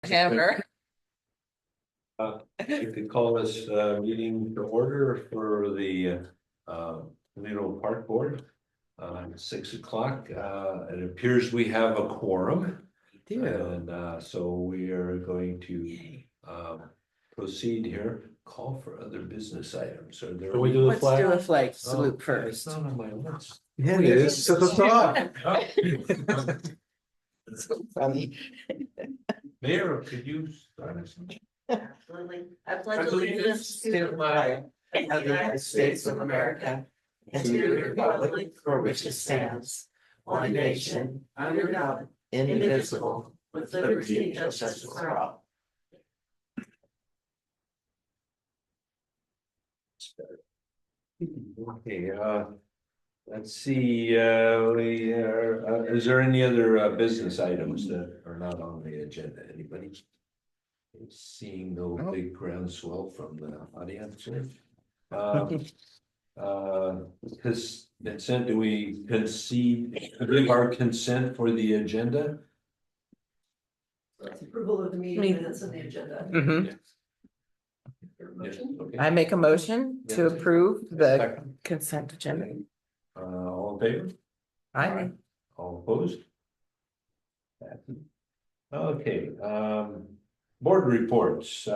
Hammer. You could call this meeting to order for the Toledo Park Board. 6 o'clock. It appears we have a quorum. And so we are going to proceed here. Call for other business items. Are there? Can we do the Let's flag? do a flag Oh, salute It's first. not on my list. Yeah, it is. To the top. So funny. Mayor, could you start us? Absolutely. I pledge allegiance to the flag of the United States of America and to the republic for which it stands, one nation, under God, indivisible, with liberty and justice for all. Okay, let's see, is there any other business items that are not on the agenda? Anybody? Seeing no big groundswell from the audience. Because consent, do we give our consent for the agenda? Approval of the meeting minutes and the agenda. Your motion? Okay. I make a motion to approve the Second. consent agenda. All in favor? Aye. All opposed? Okay, board reports,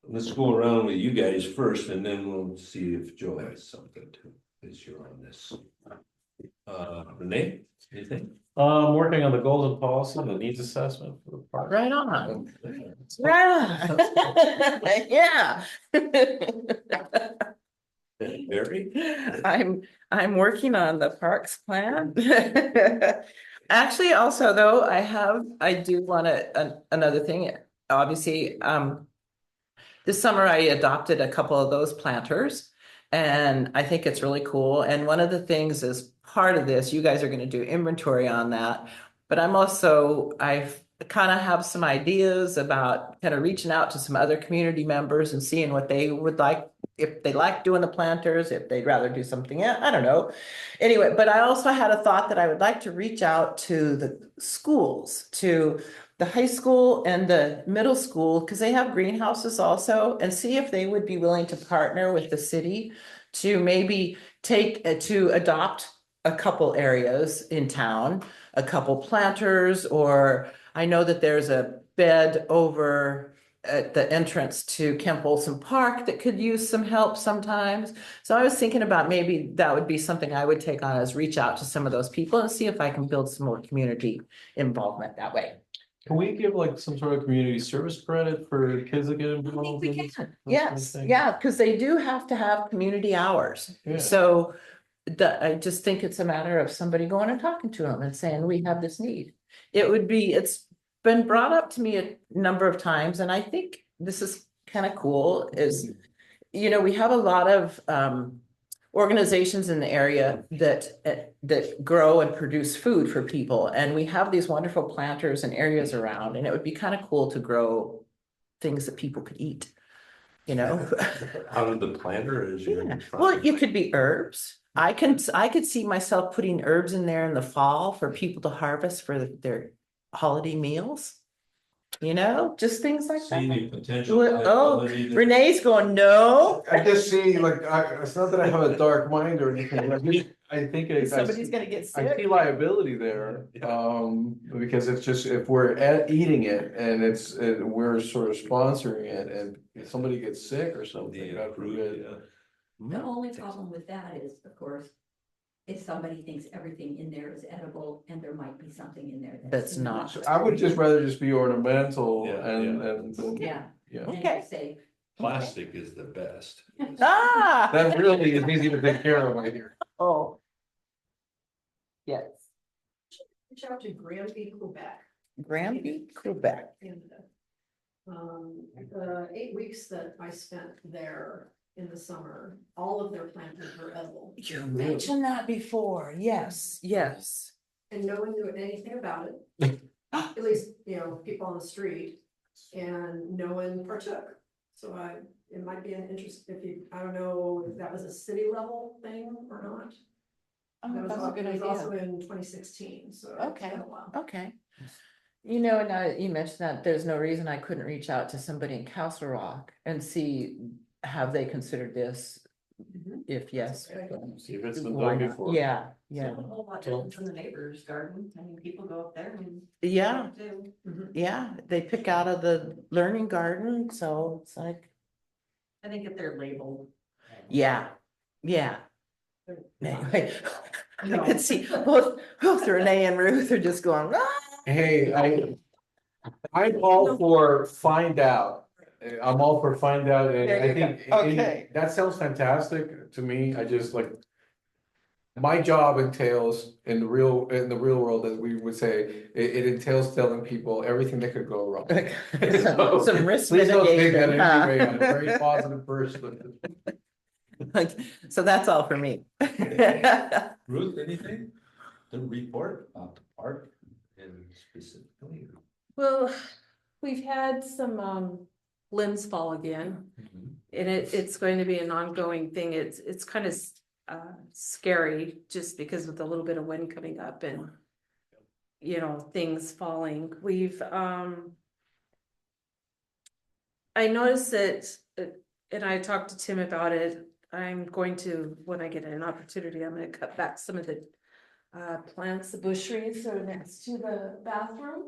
let's go around with you guys first and then we'll see if Joe has something to, as you're on this. Renee, anything? Working on the golden policy, the needs assessment for the park. Right on. Right on. Yeah. Barry? I'm working on the parks plan. Actually, also though, I do want to, another thing, obviously, this summer I adopted a couple of those planters. And I think it's really cool. And one of the things is part of this, you guys are going to do inventory on that. But I've kind of have some ideas about kind of reaching out to some other community members and seeing what they would like, if they like doing the planters, if they'd rather do something else, I don't know. Anyway, but I also had a thought that I would like to reach out to the schools, to the high school and the middle school, because they have greenhouses also, and see if they would be willing to partner with the city to maybe to adopt a couple areas in town, a couple planters, or I know that there's a bed over at the entrance to Kemp Olson Park that could use some help sometimes. So I was thinking about maybe that would be something I would take on, is reach out to some of those people and see if I can build some more community involvement that way. Can we give like some sort of community service credit for kids that get I think involved? we in can, this kind of yes, thing? yeah, because they do have to have community hours. Yeah. So I just think it's a matter of somebody going and talking to them and saying, we have this need. It's been brought up to me a number of times, and I think this is kind of cool, is, we have a lot of organizations in the area that grow and produce food for people. And we have these wonderful planters and areas around, and it would be kind of cool to grow things that people could eat, Out of the planter is your. Yeah. Well, it could be herbs. I could see myself putting herbs in there in the fall for people to harvest for their holiday meals. Just things like See that. any potential. Oh, liability that- Renee's going, no. I just see, like, it's not that I have a dark mind or anything, I think Somebody's gonna get I sick. see liability there, because it's just, if we're eating it and we're sort of sponsoring it, and if somebody gets sick or something, Yeah, God forbid. The only problem with that is, of course, if somebody thinks everything in there is edible and there might be something in there That's not. So I would just rather just be ornamental Yeah, and, Yeah. yeah. And Okay. say, Plastic is the best. Ah, That really is easy to take care of, I hear. oh. Yes, reach out to Granby, Quebec. Granby, Quebec. Canada. The 8 weeks that I spent there in the summer, all of their planters were edible. You mentioned that before, yes, yes. And no one knew anything about it, at least, people on the street, and no one partook. So it might be an interest, I don't know if that was a city level thing or not. Oh, That that's a good was also idea. in 2016, so. Okay. It's been a while. Okay. You know, and now that you mentioned that, there's no reason I couldn't reach out to somebody in Castle Rock and see, have they considered this? Mhm. If yes. See if it's been why done not? before. Yeah, It's yeah, not a whole lot different from the neighbor's garden. I mean, people go up there and. yeah, do. Mhm. yeah, they pick out of the learning garden, so it's like, I think if they're labeled. yeah, yeah. Anyway, I No. could see both Renee and Ruth are just going, "Ah." Hey, I'm all for find out. I'm all for find out, and There I you go. think. Okay. That sounds fantastic to me, I just like. My job entails in the real world, as we would say, it entails telling people everything that could go wrong. Some risk Please don't take that mitigation, anyway, I'm a huh? very positive person. So that's all for me. Ruth, anything to report about the park and specifically? Well, we've had some limbs fall again, and it's going to be an ongoing thing. It's kind of scary just because with a little bit of wind coming up and things falling. We've I noticed that, and I talked to Tim about it. I'm going to, when I get an opportunity, I'm gonna cut back some of the plants, the bush trees that are next to the bathroom.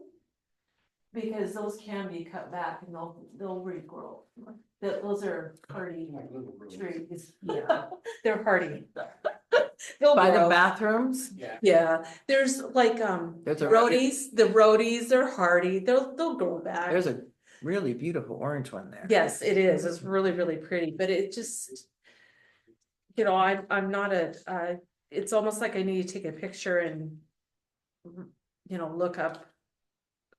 Because those can be cut back and they'll regrow. Those are hardy trees, yeah, they're hardy. They'll By the grow. bathrooms? Yeah, there's like, There's a- the roadies, they're hardy, they'll grow back. There's a really beautiful orange one there. Yes, it is, it's really, really pretty, but it just. I'm not it's almost like I need to take a picture and. Look up.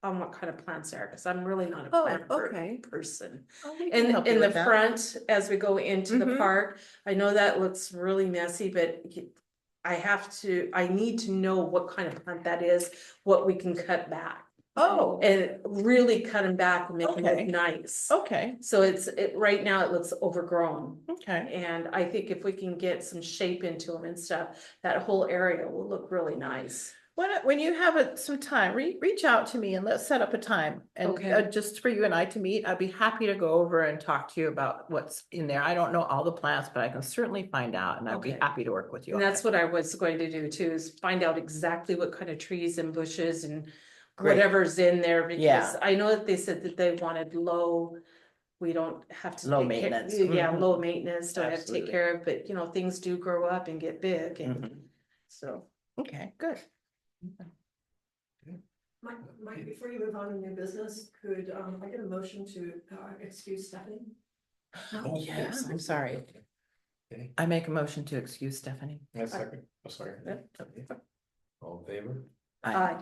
On what kind of plants there, because I'm really not a Oh, plant okay. person. Oh, we can And help you in the with that. front, as we go into the Mhm. park, I know that looks really messy, but. I need to know what kind of plant that is, what we can cut back. Oh, And really cut them back and make them Okay. look nice. okay, So right now it looks overgrown. okay. And I think if we can get some shape into them and stuff, that whole area will look really nice. When you have some time, reach out to me and let's set up a time. And Okay. just for you and I to meet, I'd be happy to go over and talk to you about what's in there. I don't know all the plants, but I can certainly find out and I'd be Okay. happy to work with you. And on that's that. what I was going to do too, is find out exactly what kind of trees and bushes and Great. whatever's in there, because Yeah. I know that they said that they wanted low. We don't have to. Low take care- maintenance. Yeah, Mhm. low maintenance, don't have to take Absolutely. care of, but things do grow up and get big and Mhm. so. Okay, good. Mike, before you move on to new business, could I get a motion to excuse Stephanie? Oh, yeah, I'm sorry. Okay, I make a motion to excuse Stephanie. That's second, sorry. all in favor? Aye.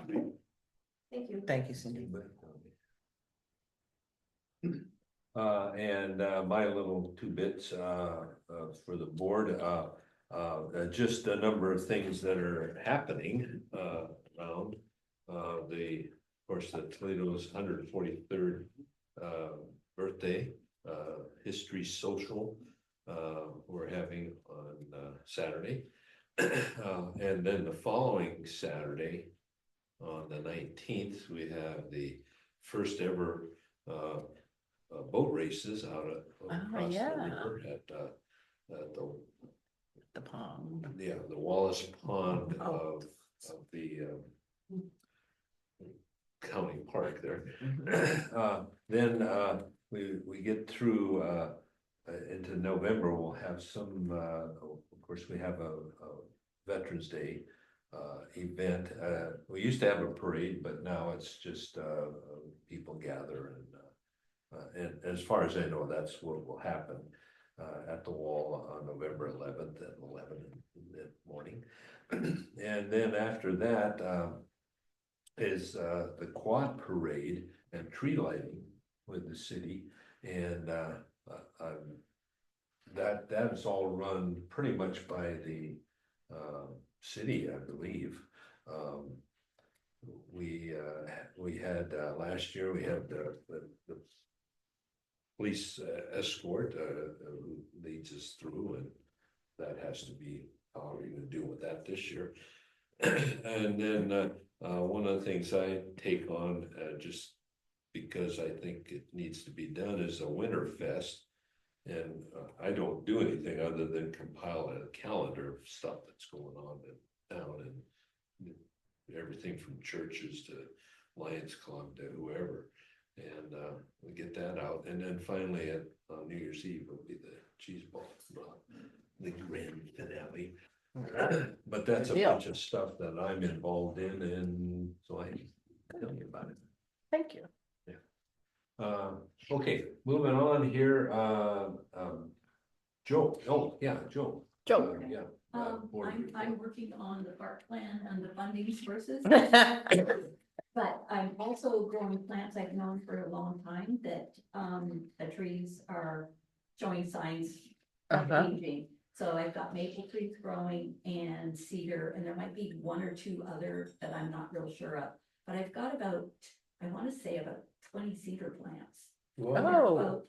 Thank you. Thank you, Cindy. And my little two bits for the board, just a number of things that are happening around. Of course, the Toledo's 143rd birthday history social we're having on Saturday. And then the following Saturday, on the 19th, we have the first ever boat races out across the yeah. river at The pond. the Wallace Pond of the county park there. Mhm. Then we get through into November, we'll have some, of course, we have a Veterans Day event. We used to have a parade, but now it's just people gather and as far as I know, that's what will happen at the wall on November 11th at 11 in the morning. And then after that is the quad parade and tree lighting with the city. And that is all run pretty much by the city, I believe. We had last year, we had the police escort who leads us through, and that has to be, how are we gonna deal with that this year? And then one of the things I take on, just because I think it needs to be done is a winter fest. And I don't do anything other than compile a calendar of stuff that's going on in town and everything from churches to Lions Club to whoever. And we get that out. And then finally at New Year's Eve will be the cheese ball, the grand finale. But that's a Good deal. bunch of stuff that I'm involved in, and so I can tell you about it. Thank you. Okay, moving on here, Joe, oh, yeah, Joe. Joe. Yeah. board I'm report. working on the park plan and the funding sources, but I'm also growing plants I've known for a long time that, the trees are showing signs of Uh-huh. aging. So I've got maple trees growing and cedar, and there might be one or two other that I'm not real sure of. But I've got about, I wanna say about 20 cedar plants. Whoa. They're Oh. about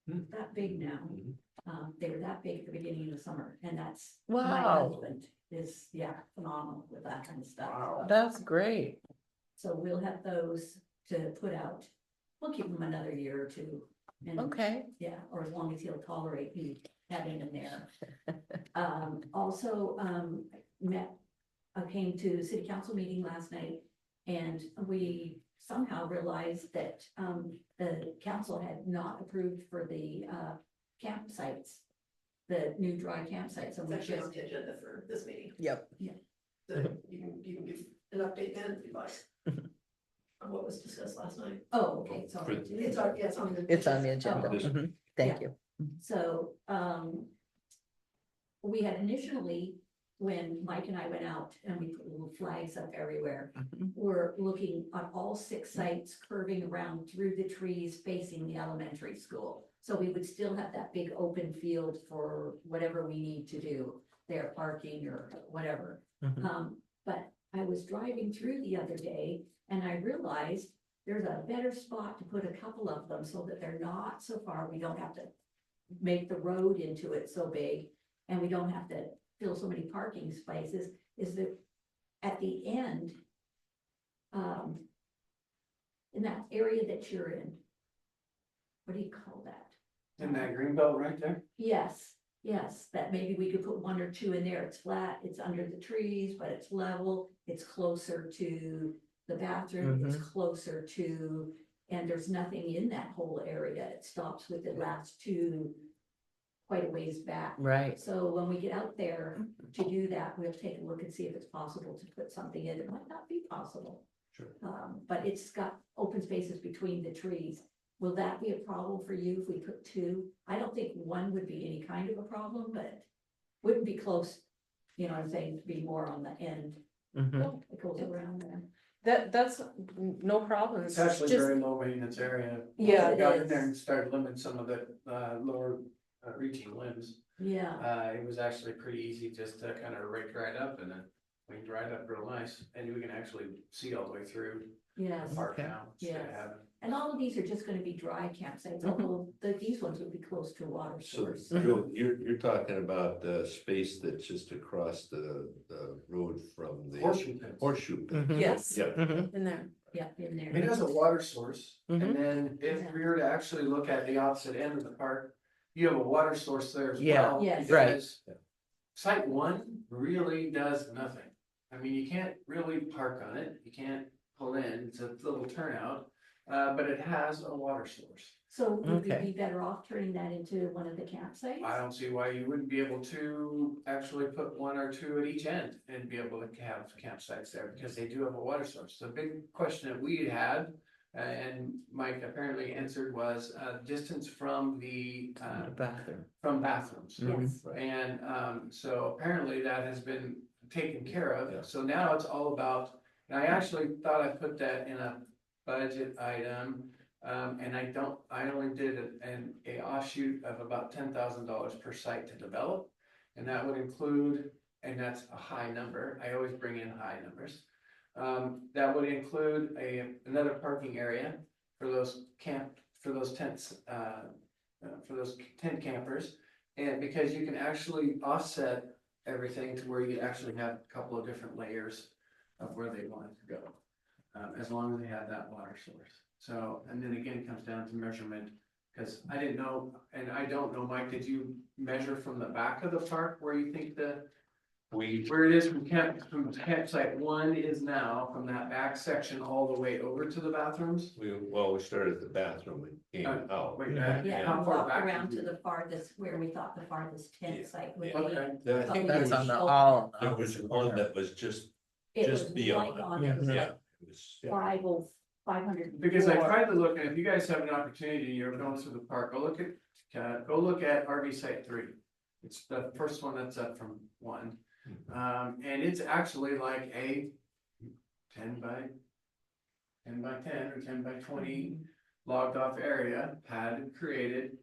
Hmm. that big now. Mhm. They were that big at the beginning of the summer, and that's, my Wow, husband is, yeah, phenomenal with that kind of stuff. Wow. that's great. So we'll have those to put out. We'll keep them another year or two. And Okay. yeah, or as long as he'll tolerate me having them there. Also, I came to the city council meeting last night, and we somehow realized that, the council had not approved for the, campsites, the new dry campsites, and It's we actually on just, the agenda for this meeting. Yep. So you can give an update then if you'd like. On what was discussed last night. oh, okay, sorry. It's on, yeah, it's on the. It's on the agenda. Oh. Mhm. Thank you. So, we had initially, when Mike and I went out and we put little flags up everywhere, Mhm. we're looking at all 6 sites curving around through the trees facing the elementary school. So we would still have that big open field for whatever we need to do, there parking or whatever. Mhm. But I was driving through the other day and I realized there's a better spot to put a couple of them so that they're not so far, we don't have to make the road into it so big, and we don't have to fill so many parking spaces, is that at the end, in that area that you're in, what do you call that? In that green belt right there? Yes, yes, that maybe we could put 1 or 2 in there. It's flat, it's under the trees, but it's level, it's closer to the bathroom, it's closer to, and there's nothing in that whole area. It stops with the last 2 quite a ways back. Right. So when we get out there to do that, we'll take a look and see if it's possible to put something in. It might not be possible. Sure. But it's got open spaces between the trees. Will that be a problem for you if we put 2? I don't think 1 would be any kind of a problem, but wouldn't be close, you know what I'm saying, to be more on the end. Mhm. It goes around there. That's no problem. It's actually just- very low maintenance area. Yeah, I it got in is. there and started limiting some of the lower reaching limbs. Yeah, It was actually pretty easy just to kind of rake right up and then we dried up real nice and we can actually see all the way through yes. the park Okay. now. instead of Yes. having- And all of these are just gonna be dry campsites, although these ones would be close to a water So source. Joe, you're talking about the space that's just across the road from the Horseshoe pits. horseshoe pit. Mhm. Yes, Yeah. Mhm. in there. Yeah, in there. It has a water source, Mhm. and then if we were to actually look at the opposite end of the park, you have a water source there as Yeah, well. yes. right. because Site 1 really does nothing. I mean, you can't really park on it, you can't pull in, it's a little turnout, but it has a water source. So would we Okay. be better off turning that into one of the campsites? I don't see why you wouldn't be able to actually put 1 or 2 at each end and be able to have campsites there, because they do have a water source. The big question that we had, and Mike apparently answered, was distance from the The bathroom. from bathrooms. Yes, And so apparently that has been taken care Yeah. of, so now it's all about, and I actually thought I put that in a budget item. And I only did a offshoot of about $10,000 per site to develop. And that would include, and that's a high number, I always bring in high numbers. That would include another parking area for those tents, for those tent campers. And because you can actually offset everything to where you actually have a couple of different layers of where they wanted to go. As long as they had that water source. So, and then again, it comes down to measurement, because I didn't know, and I don't know, Mike, did you measure from the back of the park where you think where it is from campsite 1 is now, from that back section all the way over to the bathrooms? We started at the bathroom and came out. Wait, Yeah, how we far walked back around did to you- the farthest, where we thought the farthest tent site would be. Okay. I I think that's on the all. There was one that was just It just was beyond. right on, it was Yeah, like it was, yeah. 500. Because I tried to look, and if you guys have an opportunity, you're going through the park, go look at RV site 3. It's the first one that's up from 1. And it's actually like a 10 by 10 or 10 by 20 logged off area, pad created.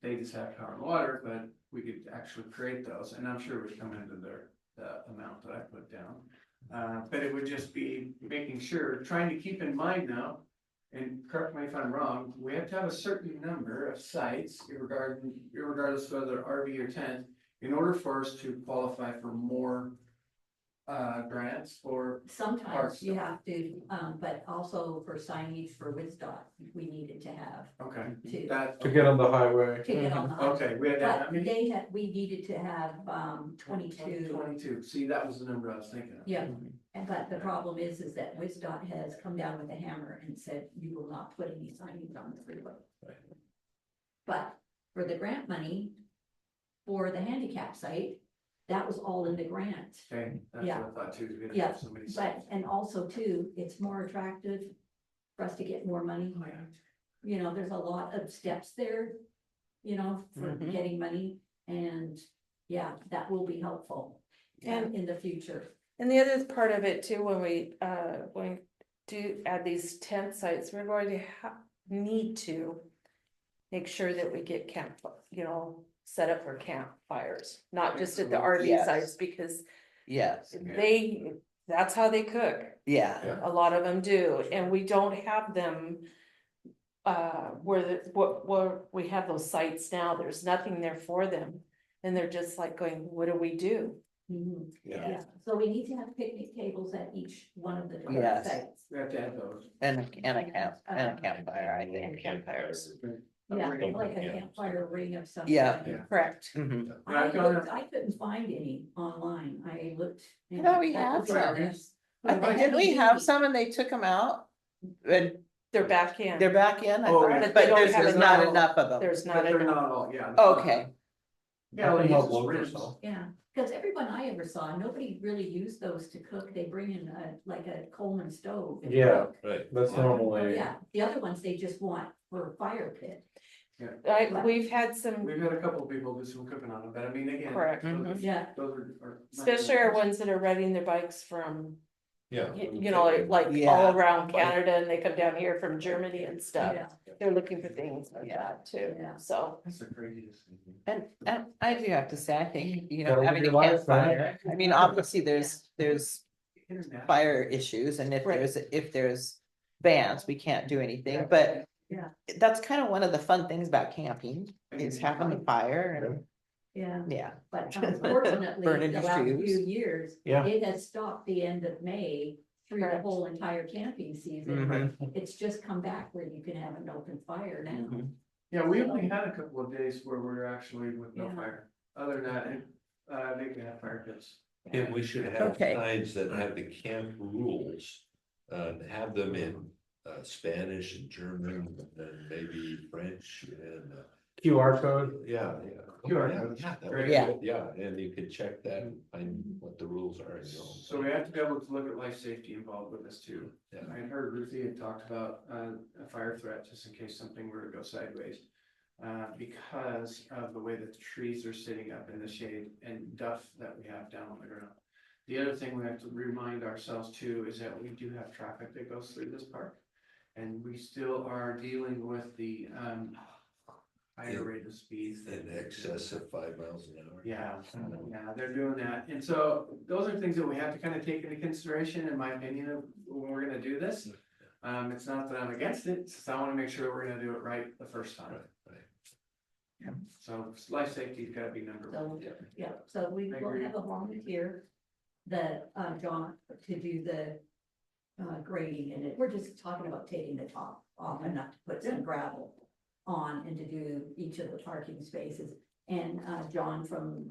They just have power and water, but we could actually create those, and I'm sure it would come into the amount that I put down. But it would just be making sure, trying to keep in mind now, and correct me if I'm wrong, we have to have a certain number of sites, regardless of whether RV or tent, in order for us to qualify for more grants or, Sometimes you have to, but also for signage for WISDOT, we needed to have okay, to, that, To get on the highway. to get on the. okay, we had that, But they had, we needed to have, 22. 22, see, that was the number I was thinking of. Yeah, but the problem is that WISDOT has come down with a hammer and said, you will not put any signage on the freeway. Right. But for the grant money, for the handicap site, that was all in the grant. Okay, that's Yeah. what I thought too, is we had to Yeah, have so many But, sites. and also too, it's more attractive for us to get more money. Oh, yeah. You know, there's a lot of steps there, you know, for Mhm. getting money, and yeah, that will be helpful. And- In the future. And the other part of it too, when we, going to add these tent sites, we're going to need to make sure that we get camp, set up for campfires, not just at the RV Yes. sites, because Yes, that's how they cook. yeah, A lot of them do, and we don't have them. Where we have those sites now, there's nothing there for them, and they're just like going, what do we do? Mhm. Yeah. Yeah, so we need to have picnic tables at each one of the different Yes. sites. We have to have those. and a campfire, I And think. campfires, Yeah, Ring. like a Yeah. campfire ring of some Yeah. kind. correct. Mhm. I couldn't find any online, I looked. and thought we that had was some. this. I think, didn't we have some and they took them out? And They're back in. they're back in, I Oh, thought, yeah. but They don't there's have just not enough. enough of them. There's But not they're enough. not all, yeah. Okay, Yeah, I they can help use look rinse. yourself. Yeah, because everyone I ever saw, nobody really used those to cook, they bring in like a Coleman stove. and Yeah. cook. Right. That's Oh, normally. yeah, the other ones they just want for fire pit. We've had some, We've had a couple of people do some cooking on it, but I mean, again. Correct. those- Yeah. Those are. especially our ones that are riding their bikes from, Yeah. like Yeah. all around Canada, and they come down here from Germany and stuff. Yeah. They're looking for things like Yeah. that too, Yeah. so. That's the craziest. and I do have to say, I think, Gotta live having a your life, man. campfire, I mean, obviously, there's Internet. fire issues, and if Right. there's bans, we can't do anything, but Yeah. that's kind of one of the fun things about camping, is having the fire, and, Yeah, yeah. but unfortunately, Burning the your last shoes. few years, Yeah. it has stopped the end of May through the Correct. whole entire camping season. Mhm. It's just come back where you can have an open fire now. Mhm. Yeah, we only had a couple of days where we're actually with no Yeah. fire. Other than that, they can have fire pits. And we should have Okay. signs that have the camp rules, have them in Spanish and German and maybe French and. QR code. Yeah. QR Yeah, code. yeah, that Great. would be Yeah. good. Yeah, and you could check that and find what the rules are in your own. So we have to be able to look at life safety involved with this too. Yeah. I had heard Ruthie had talked about a fire threat, just in case something were to go sideways. Because of the way that the trees are sitting up in the shade and duff that we have down on the ground. The other thing we have to remind ourselves too is that we do have traffic that goes through this park. And we still are dealing with the higher rate of speeds. In excess of 5 miles an hour. Yeah, they're doing that. And so those are things that we have to kind of take into consideration, in my opinion, of when we're gonna do this. It's not that I'm against it, it's just I wanna make sure we're gonna do it right the first time. Right. So life safety's gotta be number one. So, yeah, so we I will agree. have a volunteer the, John, to do the grading in it. We're just talking about taking the top off enough to put some gravel on and to do each of the parking spaces. And, John from,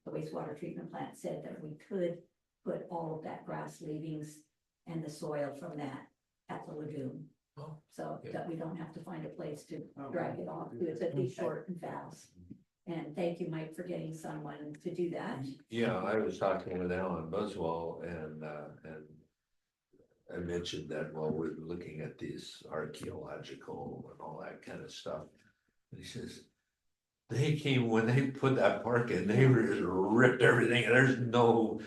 the wastewater treatment plant said that we could put all of that grass leavings and the soil from that at the lagoon. Oh, So yeah. that we don't have to find a place to Oh, drag it off, it's at least short and fast. And thank you, Mike, for getting someone to do that. Yeah, I was talking with Alan Buswell and I mentioned that while we're looking at these archaeological and all that kind of stuff. And he says, they came, when they put that park in, they just ripped everything, and there's no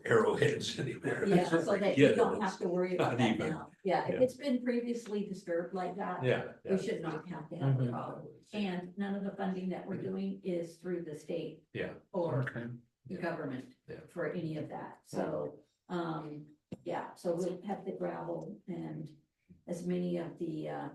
arrowheads anywhere. Yeah, so that you Yeah, don't have to worry about not that even. now. Yeah, if Yeah. it's been previously disturbed like that, Yeah. we should not have to have a Mhm. problem. And none of the funding that we're doing is through the state Yeah. or the government Yeah. for any of that. So, yeah, so we'll have the gravel and as many of the,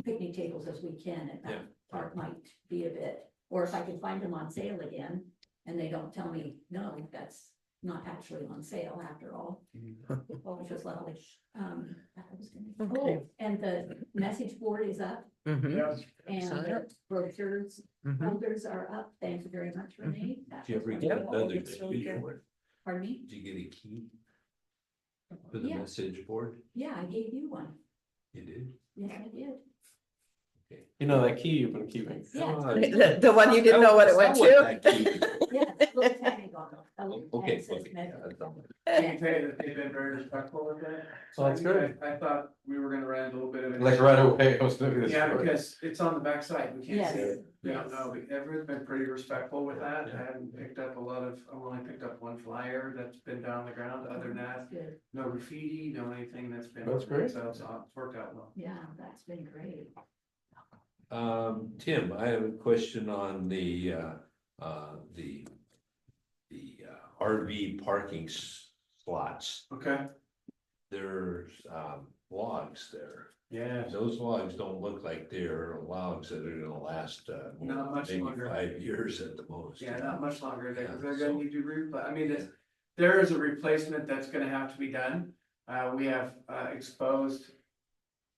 picnic tables as we can at Yeah. that park might be a bit, or if I can find them on sale again and they don't tell me, no, that's not actually on sale after all. Which was lovely. Okay. Oh, and the message board is up Mhm, and Saw the brochures mhm. holders are up. Thank you very much, Renee. That Did you was ever get wonderful. another It's really key good. for it? Pardon me? Did you get a key? For the Yeah. message board? Yeah, I gave you one. You did? Yes, I did. You know, that key you've been keeping. Yeah. Ah, The one you didn't know what it went I want to. that key. Yeah, it's a little tag on it, a little Okay, tag says okay, message. yeah, that's all. I can tell you that they've been very respectful with it. Oh, that's good. I thought we were gonna run into a little bit of an. Like right away, I was looking at this. Yeah, because it's on the backside, we can't see Yes, it. We don't yes. know, but everyone's been pretty respectful with that. I Yeah. haven't picked up a lot of, I've only picked up one flyer that's been down on the ground. Other than that, Good. no graffiti, no anything that's been. That's great. So it's worked out well. Yeah, that's been great. Tim, I have a question on the RV parking slots. Okay. There's logs there. Yeah. Those logs don't look like they're logs that are gonna last Not much maybe longer. 5 years at the most. Yeah, not much longer. Yeah, They're so- gonna need to I mean, there is a replacement that's gonna have to be done. We have exposed.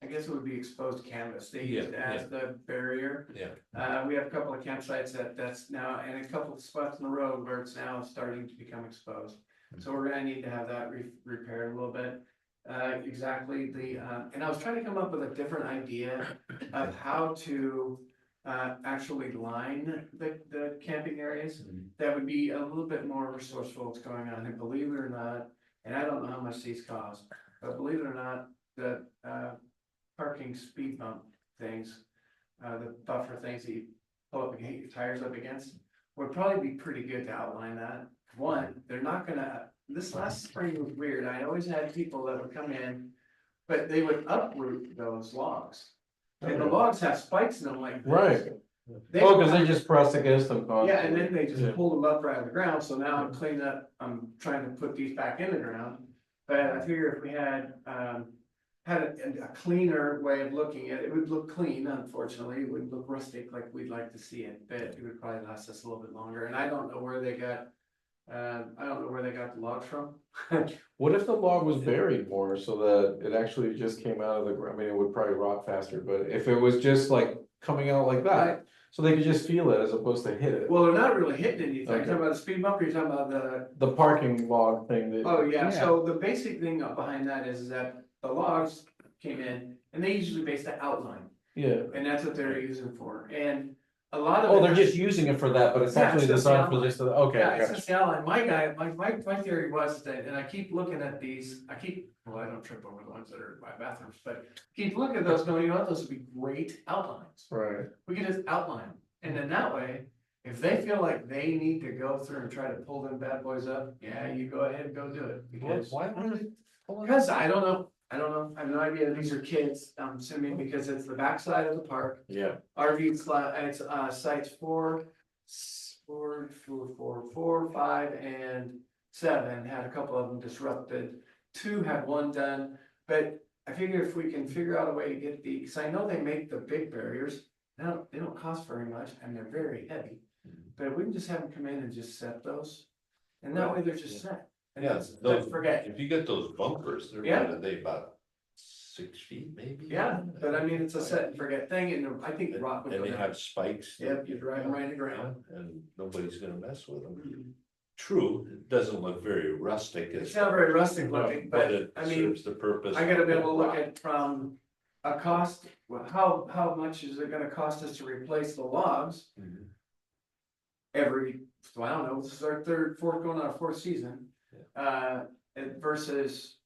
I guess it would be exposed canvas. They use it Yeah, as the barrier. Yeah, We have a couple of campsites that's now, and a couple of spots in the road where it's now starting to become exposed. So we're gonna need to have that repaired a little bit. Exactly and I was trying to come up with a different idea of how to actually line the camping areas. Mhm. That would be a little bit more resourceful what's going on, and believe it or not, and I don't know how much these cost, but believe it or not, the parking speed bump things, the buffer things that you pull up and hit your tires up against, would probably be pretty good to outline that. One, they're not gonna, this last spring was weird, I always had people that would come in, but they would uproot those logs. And the logs have spikes in them like this. Right. They- Oh, cause they just press against them constantly. Yeah, and then they just Yeah. pull them up right out of the ground, so now I'm cleaning up, I'm trying to put these back in the ground. But I figure if we had a cleaner way of looking at it, it would look clean, unfortunately, it wouldn't look rustic like we'd like to see it, but it would probably last us a little bit longer, and I don't know where they got. I don't know where they got the logs from. What if the log was buried more so that it actually just came out of the ground? I mean, it would probably rot faster, but if it was just like coming out like that, so they could just feel it as opposed to hit it. Well, they're not really hitting anything, you're Okay. talking about the speed bump, or you're talking about The parking log thing that. Oh, yeah, Yeah. so the basic thing behind that is that the logs came in, and they usually base the outline, Yeah. and that's what they're using for, and a lot of. Oh, it they're has- just using it for that, but it's Yeah, actually it's just the designed for outline. just, okay, Yeah, I it's got just the outline. My theory was that, and I keep looking at these, well, I don't trip over the ones that are by bathrooms, but keep looking at those going, you know, those would be great outlines. you. Right. We can just outline them, and then that way, if they feel like they need to go through and try to pull them bad boys up, yeah, you go ahead and go do it, because. Why would they? Because I don't know, I have no idea, these are kids, I'm assuming because it's the backside of the park, Yeah. RV slot, it's sites 4, 5, and 7 had a couple of them disrupted. 2 had one done, but I figure if we can figure out a way to get because I know they make the big barriers. Now, they don't cost very much and they're very heavy, but we can just have them come in and just set those. and that way they're just set. And Yeah, that's, those, forget. if you get those bumpers, they're Yeah. what are they about 6 feet maybe? Yeah, but I mean, it's a set and forget thing, and I think rock would And go they down. have spikes. Yep, you drive them right in the ground. And nobody's gonna mess with them. True, it doesn't look very rustic. It's not very rustic looking, but it I mean, serves the purpose. I gotta be able to look at from a cost, well, how much is it gonna cost us to replace the logs? Mhm. Every, well, I don't know, this is our fourth, going on our fourth season. Versus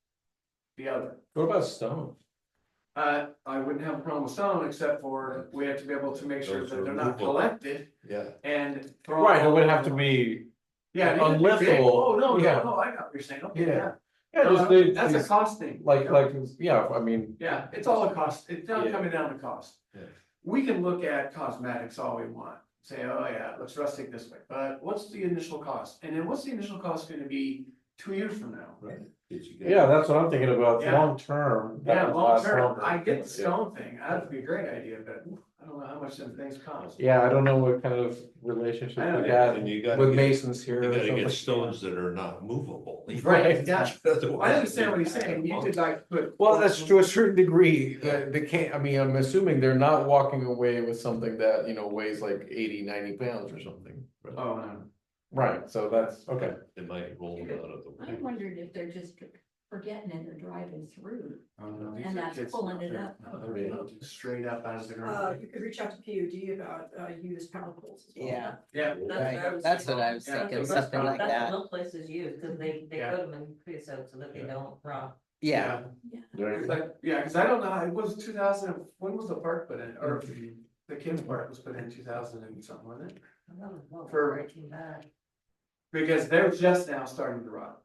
the other. What about stone? I wouldn't have a problem with stone, except for we have to be able to make sure Those that are they're not removable. collected Yeah, and. thrown Right, it all would over have to the- be, Yeah. it needs to be big. unliftable. Oh, no, Yeah. no, I got what you're saying, okay, Yeah. yeah. yeah, No, just they, That's a cost thing. like, yeah, I mean, Yeah, it's all a cost, it's not Yeah. coming down to cost. Yeah. We can look at cosmetics all we want, say, oh yeah, let's rustic this way, but what's the initial cost? And then what's the initial cost gonna be 2 years from now? right. Did you get- yeah, that's what I'm thinking about, Yeah. long term. that Yeah, would long last term, longer. I get the Yeah. stone thing, that'd be a great idea, but I don't know how much them things cost. Yeah, I don't know what kind of relationship I don't we know. got And you gotta with get- masons here. You or gotta something. get stones that are not movable. Right, yeah. Otherwise I understand what he's saying, you could like put. Well, that's to a certain degree, they can't, I mean, I'm assuming they're not walking away with something that, weighs like 80, 90 pounds or something. Oh, no. Right, so that's, okay. It might roll out of the I way. wondered if they're just forgetting and they're driving through. Oh, no, these And are that's kids pulling out it there. up. I mean, straight up out of the ground. You could reach out to PUD about, used power poles as well. Yeah, Yeah, right, that's what I was Yeah, thinking, that's something like That's that, what most places use, cause they Yeah. put them in creosote so that they don't rot. yeah. Cause I don't know, it was 2000, when was the park put in, or the kids park was put in 2000 and something, wasn't it? For- Breaking bad. Because they're just now starting to rot.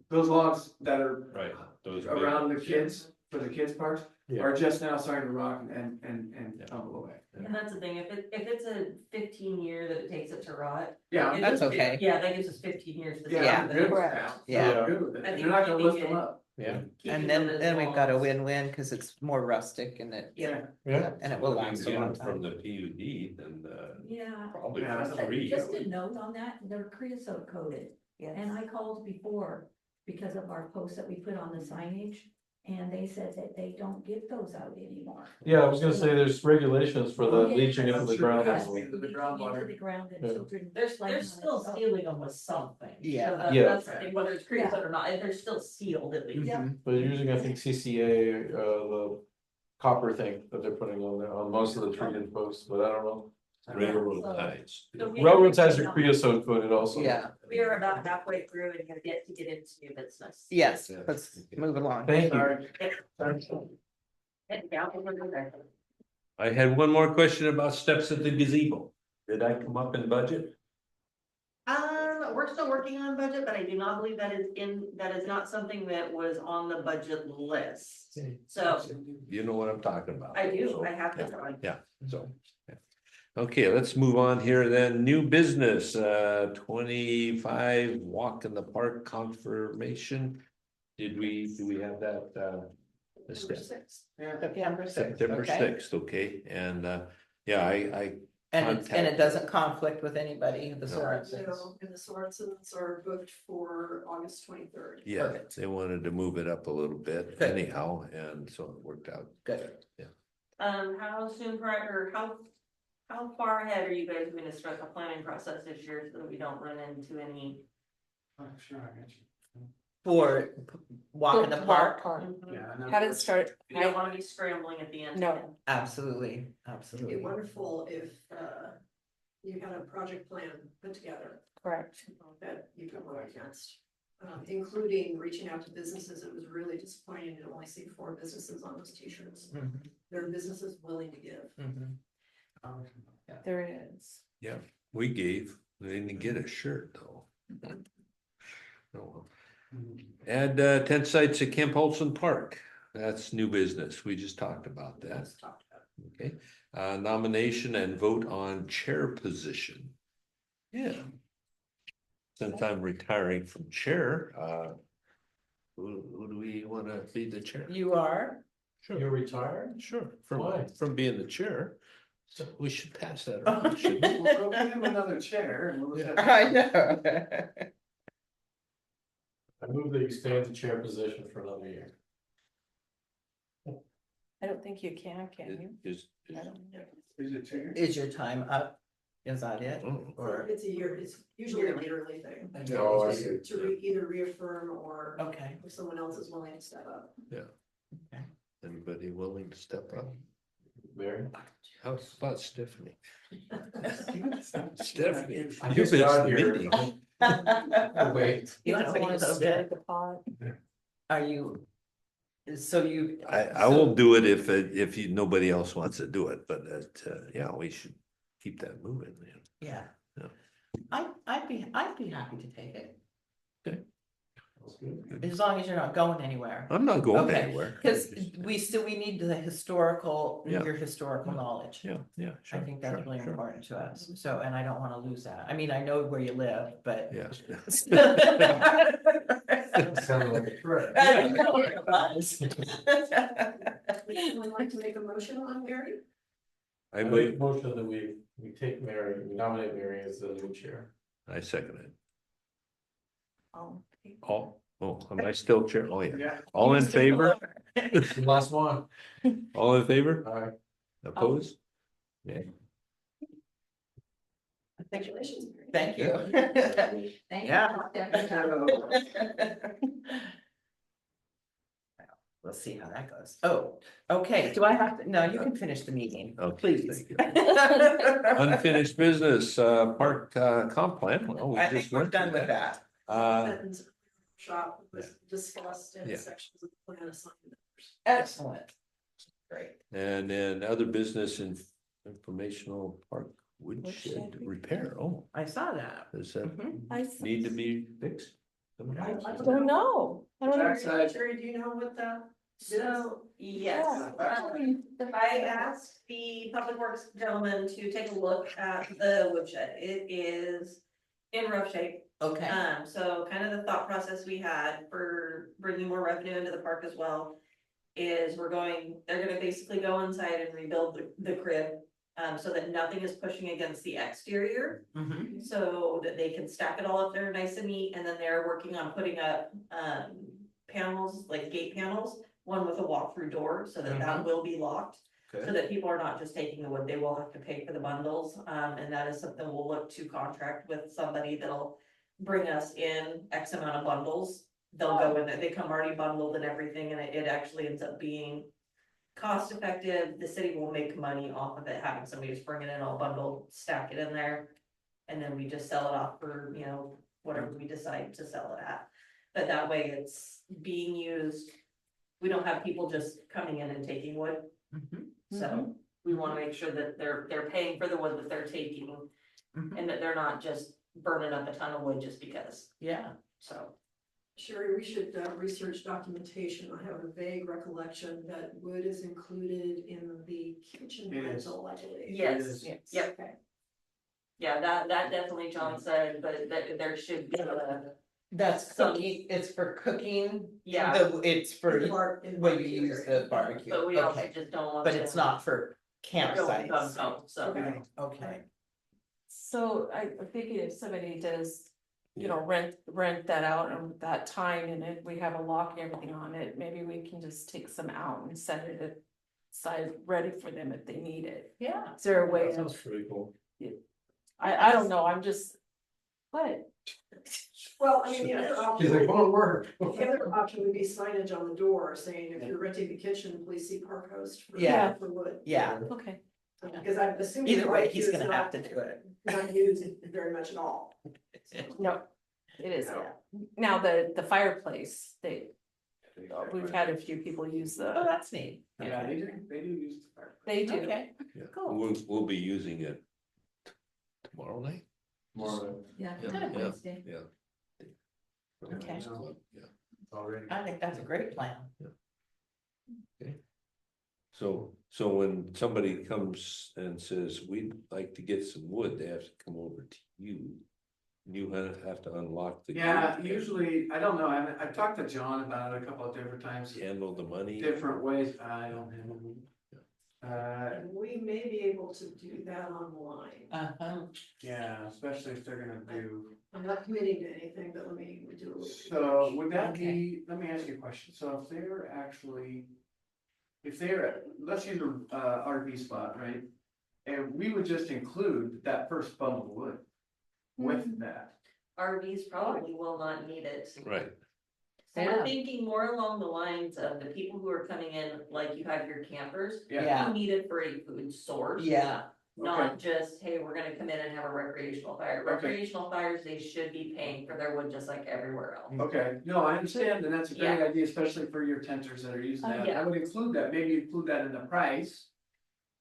Those logs that are Right, those. around the kids, for the kids parks, Yeah. are just now starting to rot and tumble away. And that's the thing, if it's a 15 year that it takes it to rot. Yeah, it That's just- okay. Yeah, that gives us 15 years to. yeah, I'm save good it. with that. Yeah. I'm good with it, I and think they're not gonna keeping lift them it- up. Yeah, Keeping And them then, as then we've got a long as- win-win, cause it's more rustic and it, Yeah. yeah. and it will If we last can a get long them From time. the PUD, then, Yeah. probably Yeah, for that's free. Just a note on that, they're creosote coated, Yes. and I called before because of our posts that we put on the signage. And they said that they don't give those out anymore. Yeah, I was gonna say there's regulations for the Okay. leaching into the That's true. ground. Yes. Yes, Into the leaching groundwater. into the ground and Yeah. children. They're playing on it, still so- sealing them with something. Yeah. So Yeah. that's the thing, whether it's creosote or not, they're still sealed at least. Yeah. Mhm. But using, I think, CCA, the copper thing that they're putting on there, on most of the treated posts, but I don't know. Railroad ties. So we- Railroads has your creosote coated also. Yeah, We are about halfway through and you're yet to get into new business. yes, Yeah. let's move along. Thank you. Sorry. And down over there. I had one more question about steps at the gazebo. Did I come up in budget? We're still working on budget, but I do not believe that is not something that was on the budget list. So You know what I'm talking about. I do, So, I have to try. Yeah, so. yeah. Okay, let's move on here then. New business, 25 walk in the park confirmation. Do we have that, the step? Yeah. September sixth, September okay. 6th, okay, and, yeah, I, And it Contact. doesn't conflict with anybody, the No. Sorensens. So, and the Sorensens are booked for August 23rd. yeah, Perfect. they wanted to move it up a little bit Good. anyhow, and so it worked out. Good. How soon prior, or how far ahead are you guys gonna start the planning process this year so that we don't run into any? Oh, sure, I got you. For walk in the park, Yeah. I know. How did it start? You don't wanna be scrambling at the end. No. absolutely, It'd be absolutely. wonderful if, you had a project plan put together Correct. that you could work against. Including reaching out to businesses. It was really disappointing to only see 4 businesses on those t-shirts. Mhm, There are businesses willing to give. mhm. There it is. We gave, they didn't get a shirt though. Oh, well. Add 10 sites at Camp Holson Park. That's new business. We just talked about that. Let's talk about it. Okay, nomination and vote on chair position. Yeah. Since I'm retiring from chair, who do we want to be the chair? You are? You're retired? Sure, Why? from being the chair. So we should pass that around. shouldn't we? We'll go get him another chair and we'll just have. I know. I move that you stay in the chair position for another year. I don't think you can you? Is, I don't know. Is it 2 years? Is your time up? Is that it? Mm. Or, It's a year, it's usually a yearly thing. Oh, I Okay. see. To either reaffirm or Okay, if someone else is willing to step up. anybody willing to step up? Mary? How about Stephanie? Stephanie, I you just missed got the here. meeting. Wait. You I want don't wanna to stir the pot. Are you, so you? I will do it if you, nobody else wants to do it, but yeah, we should keep that moving. Yeah. Yeah. I'd be happy to take it, Good. as long as you're not going anywhere. I'm not going Okay, anywhere. Cause we need the historical, Yeah. your historical knowledge. Yeah, yeah, I sure. think that's sure, really sure. important to us, so, and I don't wanna lose that. I mean, I know where you live, but. Yeah. Sounded like a threat. I know it was. Would anyone like to make a motion on Mary? I I move, make a motion that we take Mary, we nominate Mary as the new chair. I second it. Oh, All, am I still chair? Oh, yeah. Yeah. All in favor? The last one. All in favor? All right. Opposed? Yeah. Congratulations, Mary. Thank you. Thank Yeah. you. We'll see how that goes. Oh, okay, do I have to, no, you can finish the meeting, Okay, please. thank you. Unfinished business, park, comp plan. Well, we I just think we're went through done with that. Sentence shop was discussed in Yeah. sections of the plan assigned. Excellent. Great. And then other business and informational park woodshed Woodshed repair. Oh, repair. I saw that. does that Mhm. I need to be fixed? I don't know. I don't know. Backside. Terry, do you know what that? So, yes, Yeah. I asked the public works gentleman to take a look at the woodshed. It is in rough shape. Okay, So kind of the thought process we had for bringing more revenue into the park as well is they're gonna basically go inside and rebuild the crib. So that nothing is pushing against the exterior, mhm, so that they can stack it all up there nice and neat, and then they're working on putting up, panels, like gate panels. One with a walk-through door, so that will be locked. So Okay. that people are not just taking the wood, they will have to pay for the bundles, and that is something we'll look to contract with somebody that'll bring us in X amount of bundles. They'll go in there, they come already bundled and everything, and it actually ends up being cost effective. The city will make money off of it, having somebody just bring it in all bundled, stack it in there. And then we just sell it off for, whatever we decide to sell it at. But that way it's being used. We don't have people just coming in and taking wood. mhm, So we wanna make sure that they're paying for the wood that they're taking, mhm. and that they're not just burning up a ton of wood just because, Yeah, so. Sherry, we should research documentation. I have a vague recollection that wood is included in the kitchen It is. rental, I believe. Yes, yes. yep. Okay. Yeah, that definitely John said, but that there should be that's Some- cooking, it's for cooking. Yeah. It's for In the in when you barbecue use area. the barbecue, but we also okay, just don't want. but it's not for campsites. No, so. Okay. Okay, So I'm thinking if somebody does, rent that out and that time and if we have a lock and everything on it, maybe we can just take some out and set it aside ready for them if they need it. yeah. Is there a way? That sounds pretty cool. I don't know, I'm just, what? Well, I mean, the other She's like, option, going to work. the other option would be signage on the door saying, if you're renting the kitchen, please see Park Host for Yeah. for wood. Yeah, Okay. Because I'm assuming. either way, barbecue he's is gonna not- have to do it. Not used very much at all. No, it is, yeah. Now, the fireplace, we've had a few people use Oh, the, that's neat. Yeah, they do use the fire. they do. Okay, Yeah. Cool. We'll be using it tomorrow night. More Yeah. Yeah, Kind of yeah. Wednesday. Yeah. Okay. Yeah. already. I think that's a great plan. So when somebody comes and says, we'd like to get some wood, they have to come over to you. You have to unlock the. Yeah, gate, usually, I don't know, I've talked to John about it a couple of different times, Handle the money. different ways, I don't know. We may be able to do that online. Yeah, especially if they're gonna do. I'm not committing to anything, but let me do a little. So would that be, let me ask you a question, so if they're actually. If they're, let's use a RV spot, right? And we would just include that first bundle of wood with that. RVs probably will not need it. Right. So Yeah. we're thinking more along the lines of the people who are coming in, like you have your campers. Yeah. Who need it for a food source. Yeah, Not just, hey, we're gonna come in and have a recreational fire. Okay. Recreational fires, they should be paying for their wood just like everywhere else. Okay, no, I understand, and that's a great Yeah. idea, especially for your tenters that are using that. yeah. I would include that, maybe include that in the price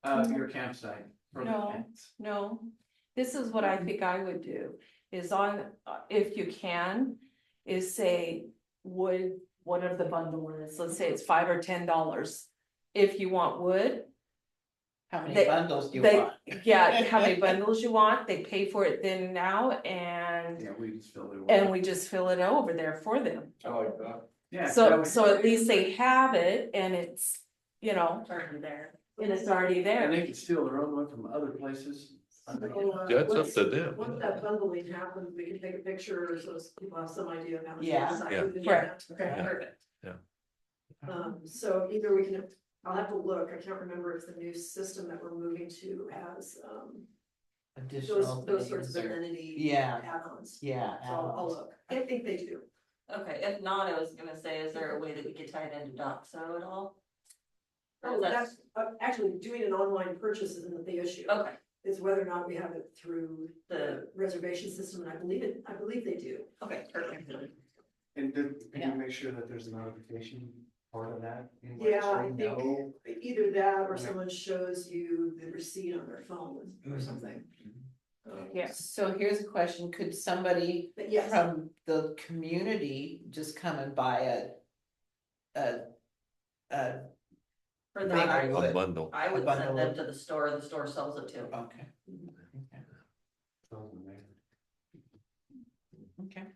of your campsite. for the No. tents. No, this is what I think I would do, is on, if you can, is say, wood, what of the bundle is, let's say it's $5 or $10. If you want wood, how many They- bundles do you they, want? yeah, how many bundles you want, they pay for it then and now, and, Yeah, we just fill it. and we just fill it over there for them. I like that. Yeah. that So, would- so at least they have it, and it's, you know, It's already there. and it's already And there. they can steal their own one from other places. That's up to them. Once that bundling happens, we can take a picture so people have some idea of how much. Yeah. inside Yeah. the unit. Right. Okay, Yeah. perfect. Yeah. So either we can, I'll have to look, I can't remember if the new system that we're moving to has, Additional those sorts of things or- amenity. Yeah. Add-ons. Yeah. So I'll look, I think they do. Okay, if not, I was gonna say, is there a way that we could tie it into Doxo at all? Or Oh, is that- that's, actually, doing an online purchase isn't the issue. Okay, It's whether or not we have it through the reservation system, and I believe they do. okay, perfect. And can Yeah. you make sure that there's a notification part of that? in Yeah, so I we think know? either that or Okay. someone shows you the receipt on their phone or something. Yes. So here's a question, could somebody But yes, from the community just come and buy a For Big that, wood. A bundle. I would bundle send them of- to the store sells it too. Okay. Okay.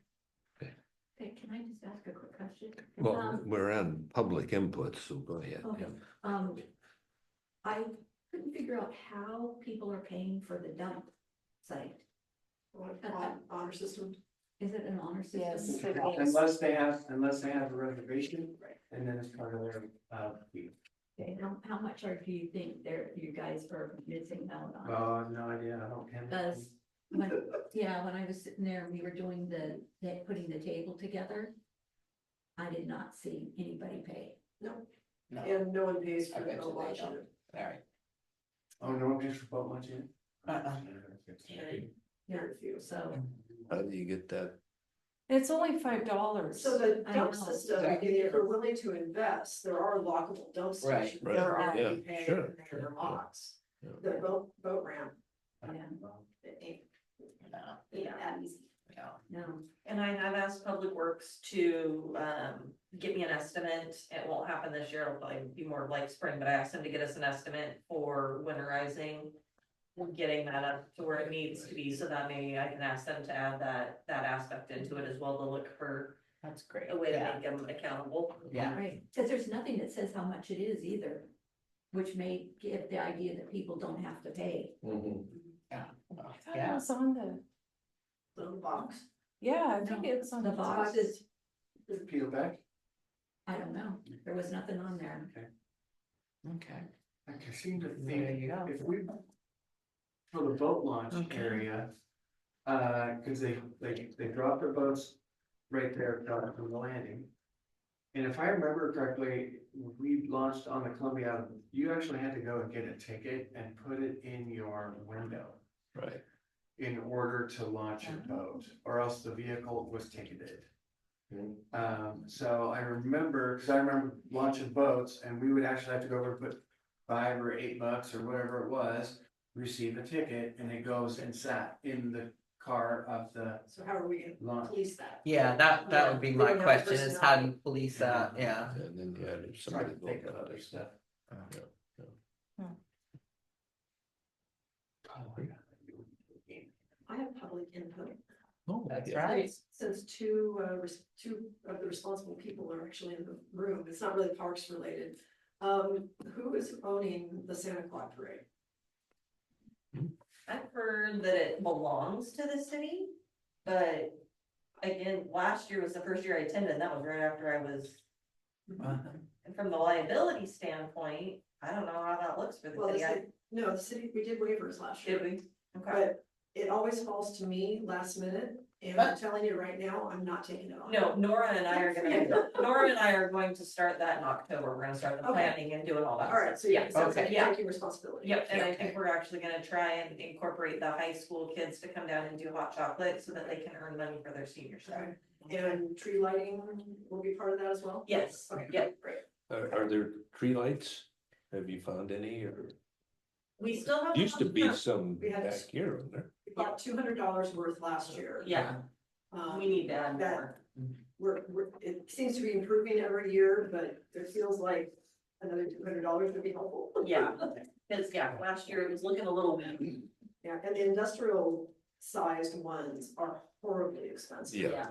Okay, can I just ask a quick question? Well, Um, we're on public input, so go ahead. Okay, I couldn't figure out how people are paying for the dump site. honor system. Is it an honor system? Yes. Unless they have a reservation, and then it's part of their, fee. Okay, how much do you think you guys are missing out on? Well, I have no idea, I don't. Because when I was sitting there, we were doing putting the table together. I did not see anybody pay. No, And no one pays I for bet the you they watch. don't. all right. Oh, no one pays for boat lunch yet? Very few. So, How do you get that? It's only $5. So the I dump know. system, if we're willing to invest, there are lockable dump Right. stations. Right. They're already Yeah, paying sure. their locks. Yeah. The boat ramp. yeah, it ain't No, that easy. no. no, And I have asked Public Works to give me an estimate. It won't happen this year, it'll probably be more like spring, but I asked them to get us an estimate for winterizing. And getting that up to where it needs to be, so that maybe I can ask them to add that aspect into it as well, to look for That's great. a way to Yeah. make them accountable. Yeah. right, because there's nothing that says how much it is either. Which may give the idea that people don't have to pay. I thought it Yeah. was on the, Little box. yeah, I think No, it's on the the box box. is, Peel back? I don't know, there was nothing on there. Okay. I can seem to There think you go. if we, for the boat launch Okay. area, cause they drop their boats right there down from the landing. And if I remember correctly, we launched on the Columbia Island, you actually had to go and get a ticket and put it in your window Right. in order to launch your boat, or else the vehicle was ticketed. So I remember launching boats, and we would actually have to go over and put $5 or $8 or whatever it was, receive a ticket, and it goes and sat in the car of the So how are we gonna launch. police that? Yeah, that would be We my don't have question is how do you personnel. police that? Yeah. And then you had Trying somebody to go think of about other it. stuff. I have public input. Oh, That's yeah. right. Since two of the responsible people are actually in the room, it's not really parks related. Who is owning the Santa Claus parade? I've heard that it belongs to the city, but again, last year was the first year I attended, and that was right after I was. And from the liability standpoint, I don't know how that looks for the Well, city. no, the city, we did waivers last year. Did we? Okay. But it always falls to me last minute, and I'm telling you right now, I'm not taking it on. No, Nora and I are going to start that in October. We're gonna start the Okay. planning and doing all that. All right, so Yeah, yeah, sounds like okay, you're yeah. taking responsibility. Yep, and I think we're actually gonna try and incorporate the high school kids to come down and do hot chocolate so that they can earn money for their senior center. And tree lighting will be part of that as well? Yes, Okay, yep. great. Are there tree lights? Have you found any or? We still have. Used to be some We had- back here, wasn't there? We bought $200 worth last year. Yeah, we need to add that- more. It seems to be improving every year, but it feels like another $200 would be helpful. Yeah, cause last year it was looking a little. Yeah, and the industrial sized ones are horribly expensive. Yeah.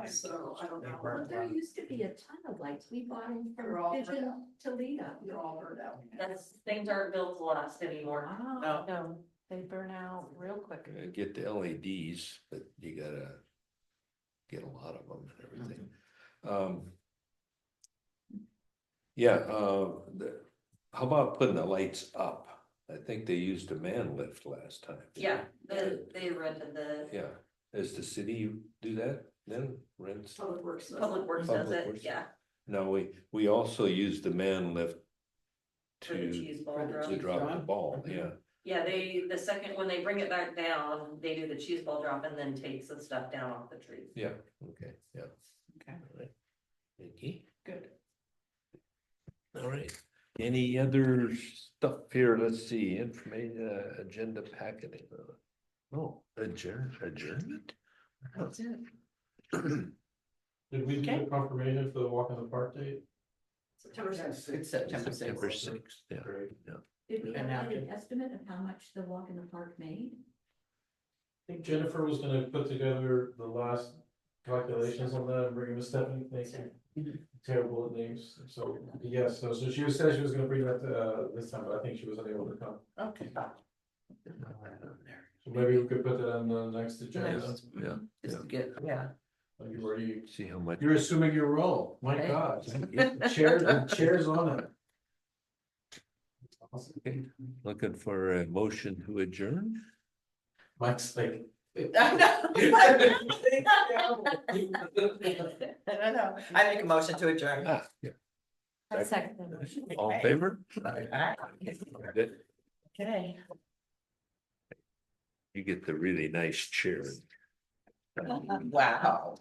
So I don't know. Well, there used to be a ton of lights. We bought them They're all from burned Vision Toledo. They're all burned out. That's, things aren't built to last anymore. Wow, no, they burn out real quick. Get the LEDs, but you gotta get a lot of them and everything. How about putting the lights up? I think they used a man lift last time. Yeah, they rented the, Yeah, does the city do that then, rents? Public Works. does Public that. Works does Public it, Works. yeah. No, we also use the man lift For the to, cheese ball to drop. drop the ball, yeah. Yeah, the second, when they bring it back down, they do the cheese ball drop and then takes the stuff down off the tree. Yeah, okay, yeah. Okay. All right. Nikki? Good. All right, any other stuff here? Let's see, information, agenda packeting. Oh, adjournment? That's it. Did we get confirmation for the walk in the park date? September 6th. It's September September 6th. 6th, yeah. Great. Did we And have after- an estimate of how much the walk in the park made? I think Jennifer was gonna put together the last calculations on that and bring them to Stephanie, thank you. Terrible at names, so, yes, so she said she was gonna bring that, this time, but I think she wasn't able to come. Okay. So maybe we could put that on the next agenda. Yeah, Just to get, yeah. You already, see how much. you're assuming your role, my Right. God, chairs on it. Awesome. Okay, looking for a motion to adjourn? Mike's like. I don't know. I make a motion to adjourn. Yeah. I second the motion. All in favor? Alright. Good. Okay. You get the really nice chair. Wow.